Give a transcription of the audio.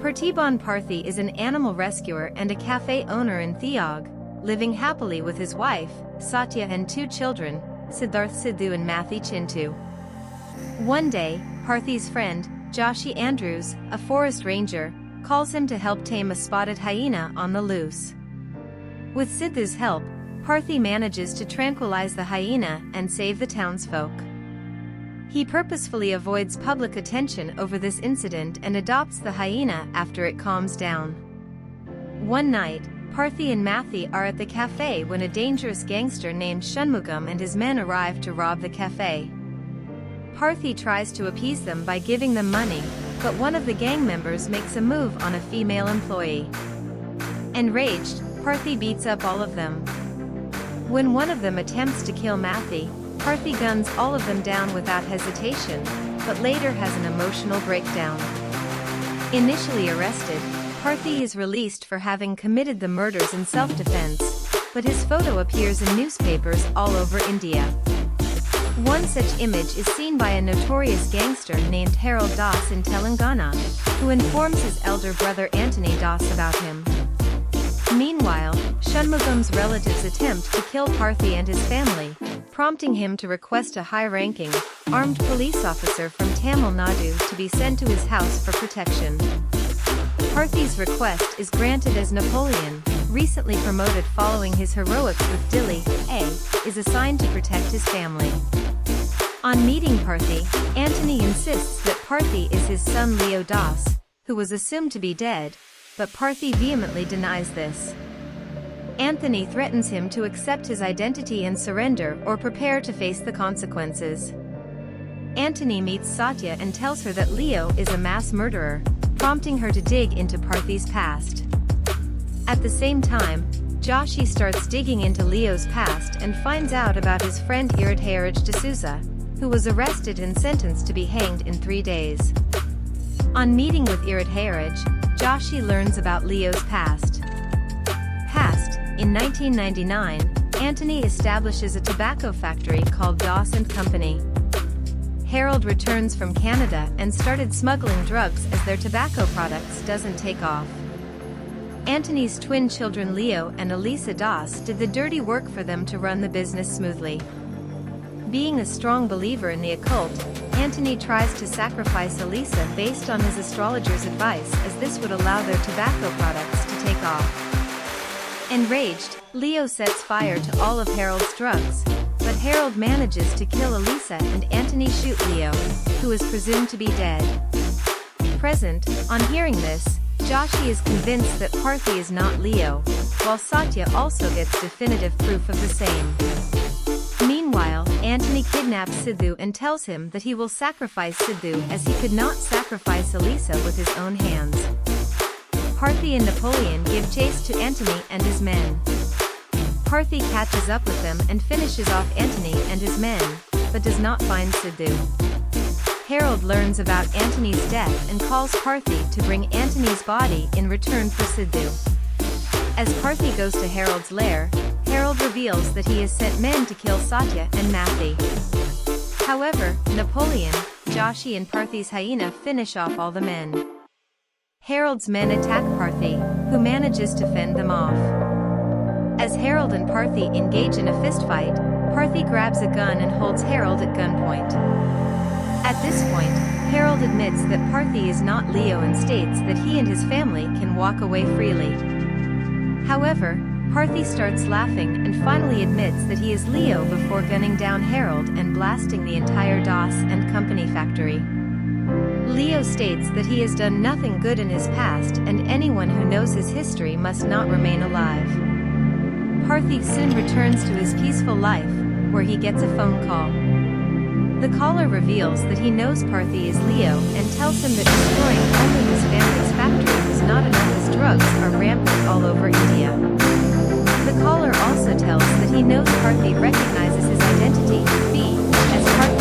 Pertibon Parthi is an animal rescuer and a cafe owner in Theog, living happily with his wife, Satya, and 2 children, Siddharth Sidhu and Mathi Chintu. One day, Parthi's friend, Joshi Andrews, a forest ranger, calls him to help tame a spotted hyena on the loose. With Sidhu's help, Parthi manages to tranquilize the hyena and save the townsfolk. He purposefully avoids public attention over this incident and adopts the hyena after it calms down. One night, Parthi and Mathi are at the cafe when a dangerous gangster named Shanmugam and his men arrive to rob the cafe. Parthi tries to appease them by giving them money, but one of the gang members makes a move on a female employee. Enraged, Parthi beats up all of them. When one of them attempts to kill Mathi, Parthi guns all of them down without hesitation, but later has an emotional breakdown. Initially arrested, Parthi is released for having committed the murders in self-defense, but his photo appears in newspapers all over India. One such image is seen by a notorious gangster named Harold Das in Telangana, who informs his elder brother Antony Das about him. Meanwhile, Shanmugam's relatives attempt to kill Parthi and his family, prompting him to request a high-ranking, armed police officer from Tamil Nadu to be sent to his house for protection. Parthi's request is granted as Napoleon, recently promoted following his heroics with Delhi, is assigned to protect his family. On meeting Parthi, Antony insists that Parthi is his son Leo Das, who was assumed to be dead, but Parthi vehemently denies this. Anthony threatens him to accept his identity and surrender or prepare to face the consequences. Antony meets Satya and tells her that Leo is a mass murderer, prompting her to dig into Parthi's past. At the same time, Joshi starts digging into Leo's past and finds out about his friend Iridharaj D'Souza, who was arrested and sentenced to be hanged in 3 days. On meeting with Iridharaj, Joshi learns about Leo's past. In 1999, Antony establishes a tobacco factory called Das & Company. Harold returns from Canada and started smuggling drugs as their tobacco products doesn't take off. Antony's twin children Leo and Elisa Das did the dirty work for them to run the business smoothly. Being a strong believer in the occult, Antony tries to sacrifice Elisa based on his astrologer's advice, as this would allow their tobacco products to take off. Enraged, Leo sets fire to all of Harold's drugs, but Harold manages to kill Elisa and Antony shoot Leo, who is presumed to be dead. Present, on hearing this, Joshi is convinced that Parthi is not Leo, while Satya also gets definitive proof of the same. Meanwhile, Antony kidnaps Sidhu and tells him that he will sacrifice Sidhu as he could not sacrifice Elisa with his own hands. Parthi and Napoleon give chase to Antony and his men. Parthi catches up with them and finishes off Antony and his men, but does not find Sidhu. Harold learns about Antony's death and calls Parthi to bring Antony's body in return for Sidhu. As Parthi goes to Harold's lair, Harold reveals that he has sent men to kill Satya and Mathi. However, Napoleon, Joshi and Parthi's hyena finish off all the men. Harold's men attack Parthi, who manages to fend them off. As Harold and Parthi engage in a fistfight, Parthi grabs a gun and holds Harold at gunpoint. At this point, Harold admits that Parthi is not Leo and states that he and his family can walk away freely. However, Parthi starts laughing and finally admits that he is Leo before gunning down Harold and blasting the entire Das & Company factory. Leo states that he has done nothing good in his past and anyone who knows his history must not remain alive. Parthi soon returns to his peaceful life, where he gets a phone call. The caller reveals that he knows Parthi is Leo and tells him that destroying only his family's factory was not enough as drugs are rampant all over India. The caller also tells that he knows Parthi recognizes his identity, as Parthi